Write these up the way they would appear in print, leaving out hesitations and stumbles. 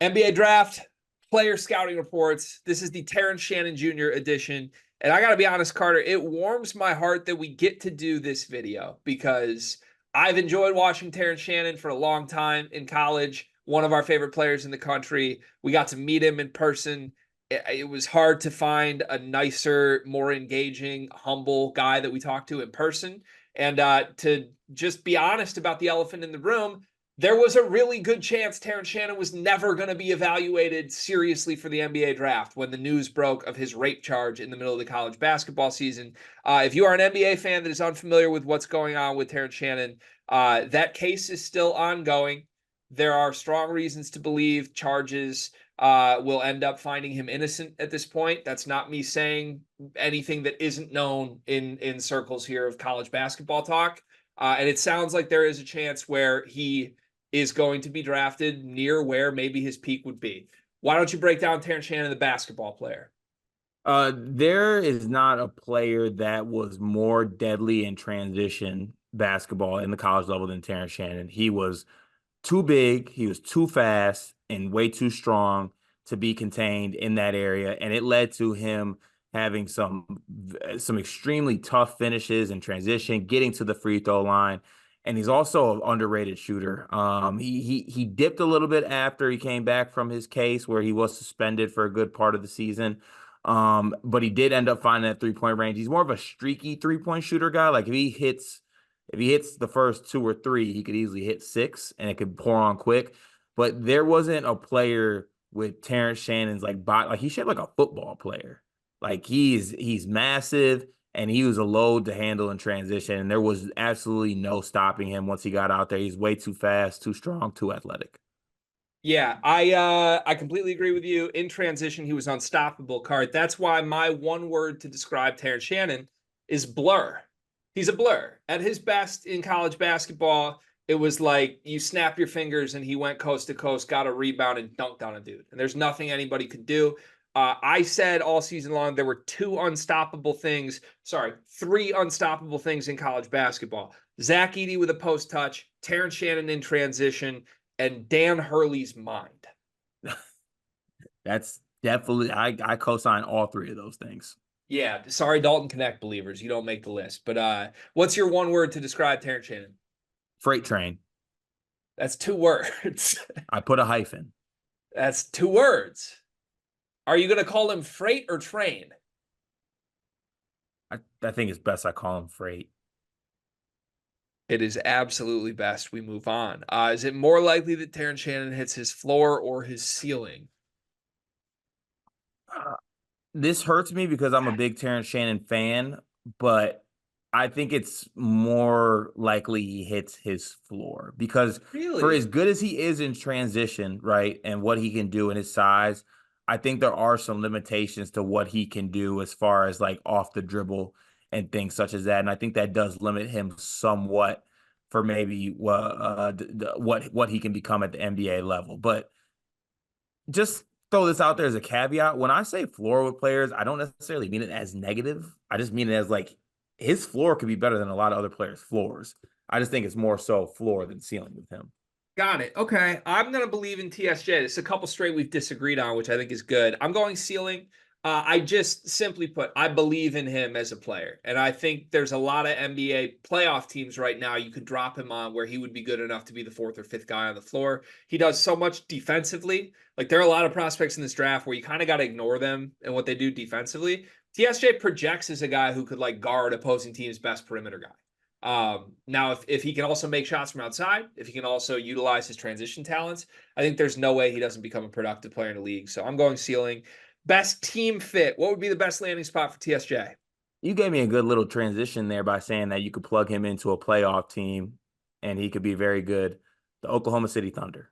NBA draft, player scouting reports. This is the Terrence Shannon Jr. edition. And I got to be honest, Carter, it warms my heart that we get to do this video because I've enjoyed watching Terrence Shannon for a long time in college. One of our favorite players in the country. We got to meet him in person. It was hard to find a nicer, more engaging, humble guy that we talked to in person. And to just be honest about the elephant in the room, there was a really good chance Terrence Shannon was never going to be evaluated seriously for the NBA draft when the news broke of his rape charge in the middle of the college basketball season. If you are an NBA fan that is unfamiliar with what's going on with Terrence Shannon, that case is still ongoing. There are strong reasons to believe charges will end up finding him innocent at this point. That's not me saying anything that isn't known in circles here of college basketball talk. And it sounds like there is a chance where he is going to be drafted near where maybe his peak would be. Why don't you break down Terrence Shannon, the basketball player? There is not a player that was more deadly in transition basketball in the college level than Terrence Shannon. He was too big, he was too fast, and way too strong to be contained in that area, and it led to him having some extremely tough finishes in transition, getting to the free throw line. And he's also an underrated shooter. He dipped a little bit after he came back from his case where he was suspended for a good part of the season. But he did end up finding that 3-point range. He's more of a streaky 3-point shooter guy. Like if he hits the first two or three, he could easily hit six and it could pour on quick. But there wasn't a player with Terrence Shannon's like body, like he shaped like a football player. Like he's massive and he was a load to handle in transition. And there was absolutely no stopping him once he got out there. He's way too fast, too strong, too athletic. Yeah, I completely agree with you. In transition, he was unstoppable, Card. That's why my one word to describe Terrence Shannon is blur. He's a blur. At his best in college basketball, it was like you snap your fingers and he went coast to coast, got a rebound, and dunked on a dude. And there's nothing anybody could do. I said all season long there were three unstoppable things in college basketball. Zach Edey with a post touch, Terrence Shannon in transition, and Dan Hurley's mind. That's definitely I co-sign all three of those things. Yeah, sorry, Dalton Connect believers, you don't make the list. But what's your one word to describe Terrence Shannon? Freight train. That's two words. I put a hyphen. That's two words. Are you going to call him freight or train? I think it's best I call him freight. It is absolutely best we move on. Is it more likely that Terrence Shannon hits his floor or his ceiling? This hurts me because I'm a big Terrence Shannon fan, but I think it's more likely he hits his floor because for Really? as good as he is in transition, right, and what he can do in his size, I think there are some limitations to what he can do as far as like off the dribble and things such as that. And I think that does limit him somewhat for maybe what he can become at the NBA level. But just throw this out there as a caveat. When I say floor with players, I don't necessarily mean it as negative. I just mean it as like his floor could be better than a lot of other players' floors. I just think it's more so floor than ceiling with him. Got it. Okay. I'm going to believe in TSJ. It's a couple straight we've disagreed on, which I think is good. I'm going ceiling. I just simply put, I believe in him as a player. And I think there's a lot of NBA playoff teams right now you could drop him on where he would be good enough to be the fourth or fifth guy on the floor. He does so much defensively. Like there are a lot of prospects in this draft where you kind of got to ignore them and what they do defensively. TSJ projects as a guy who could like guard opposing teams' best perimeter guy. Now, if he can also make shots from outside, if he can also utilize his transition talents, I think there's no way he doesn't become a productive player in the league. So I'm going ceiling. Best team fit. What would be the best landing spot for TSJ? You gave me a good little transition there by saying that you could plug him into a playoff team and he could be very good. The Oklahoma City Thunder.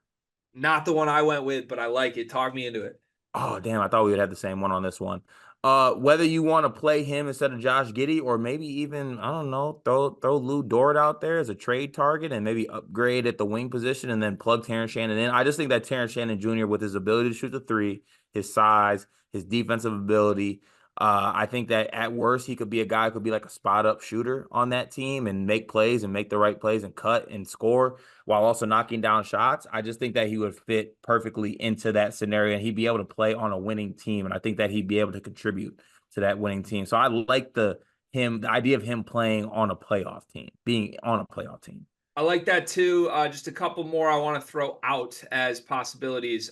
Not the one I went with, but I like it. Talk me into it. Oh, damn. I thought we would have the same one on this one. Whether you want to play him instead of Josh Giddey or maybe even, I don't know, throw Lou Dort out there as a trade target and maybe upgrade at the wing position and then plug Terrence Shannon in. I just think that Terrence Shannon Jr., with his ability to shoot the three, his size, his defensive ability, I think that at worst he could be a guy who could be like a spot up shooter on that team and make plays and make the right plays and cut and score while also knocking down shots. I just think that he would fit perfectly into that scenario and he'd be able to play on a winning team. And I think that he'd be able to contribute to that winning team. So I like the idea of him playing on a playoff team, being on a playoff team. I like that too. Just a couple more I want to throw out as possibilities.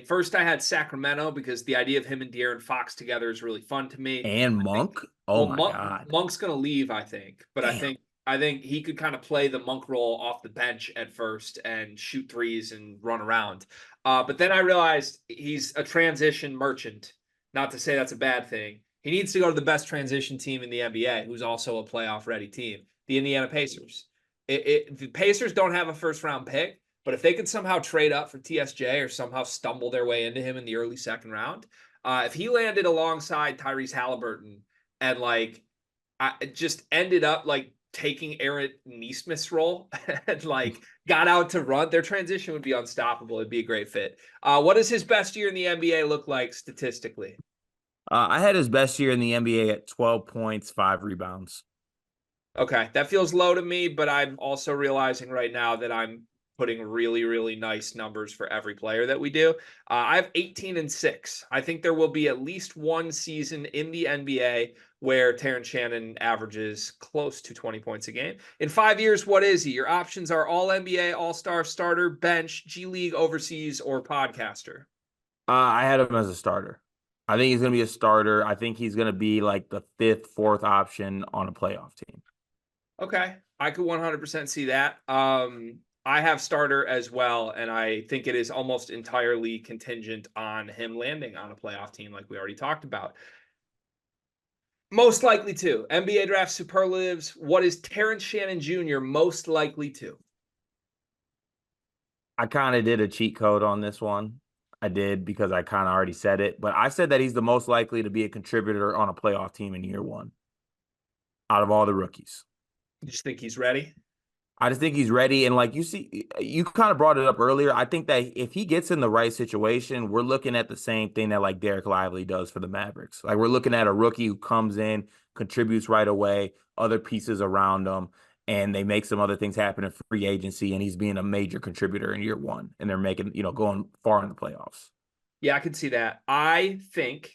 First I had Sacramento because the idea of him and De'Aaron Fox together is really fun to me. And I think, Monk. Oh well, my God. Monk's gonna leave, I think, but I Damn. think I think he could kind of play the Monk role off the bench at first and shoot threes and run around. But then I realized he's a transition merchant. Not to say that's a bad thing. He needs to go to the best transition team in the NBA, who's also a playoff ready team, the Indiana Pacers. The Pacers don't have a first round pick, but if they could somehow trade up for TSJ or somehow stumble their way into him in the early second round, if he landed alongside Tyrese Halliburton and like just ended up like taking Aaron Nesmith's role and like got out to run, their transition would be unstoppable. It'd be a great fit. What does his best year in the NBA look like statistically? I had his best year in the NBA at 12 points, 5 rebounds. Okay, that feels low to me, but I'm also realizing right now that I'm putting really, really nice numbers for every player that we do. I have 18 and 6. I think there will be at least one season in the NBA where Terrence Shannon averages close to 20 points a game. In 5 years, what is he? Your options are All NBA, All Star, starter, bench, G League, overseas, or podcaster. I had him as a starter. I think he's going to be a starter. I think he's going to be like the fifth, fourth option on a playoff team. Okay, I could 100% see that. I have starter as well, and I think it is almost entirely contingent on him landing on a playoff team, like we already talked about. Most likely to NBA draft superlatives. What is Terrence Shannon Jr. most likely to? I kind of did a cheat code on this one. I did because I kind of already said it, but I said that he's the most likely to be a contributor on a playoff team in year one out of all the rookies. You just think he's ready? I just think he's ready. And like you see, you kind of brought it up earlier. I think that if he gets in the right situation, we're looking at the same thing that like Derek Lively does for the Mavericks. Like we're looking at a rookie who comes in, contributes right away, other pieces around him, and they make some other things happen in free agency. And he's being a major contributor in year one. And they're making, going far in the playoffs. Yeah, I can see that. I think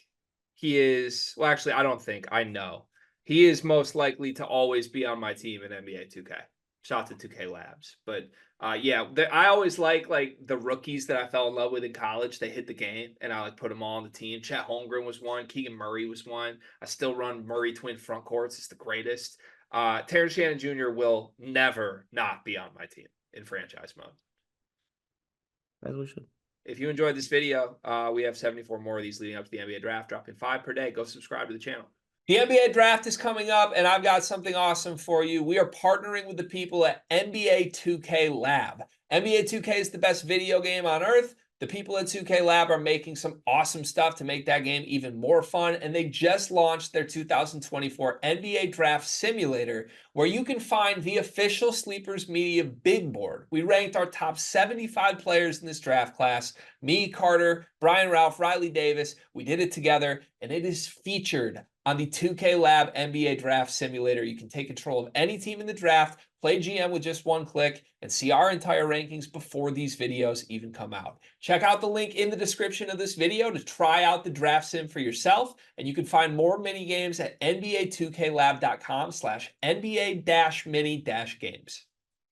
he is, well, actually, I don't think, I know. He is most likely to always be on my team in NBA 2K. Shout out to 2K Labs. But yeah, I always like the rookies that I fell in love with in college. They hit the game and I like put them all on the team. Chet Holmgren was one. Keegan Murray was one. I still run Murray twin front courts. It's the greatest. Terrence Shannon Jr. will never not be on my team in franchise mode. As we should. If you enjoyed this video, we have 74 more of these leading up to the NBA draft, dropping 5 per day. Go subscribe to the channel. The NBA draft is coming up, and I've got something awesome for you. We are partnering with the people at NBA 2K Lab. NBA 2K is the best video game on earth. The people at 2K Lab are making some awesome stuff to make that game even more fun, and they just launched their 2024 NBA Draft Simulator, where you can find the official Sleepers Media big board. We ranked our top 75 players in this draft class. Me, Carter, Brian Ralph, Riley Davis. We did it together, and it is featured on the 2K Lab NBA Draft Simulator. You can take control of any team in the draft, play GM with just one click, and see our entire rankings before these videos even come out. Check out the link in the description of this video to try out the draft sim for yourself, and you can find more mini games at nba2klab.com/NBA-mini-games.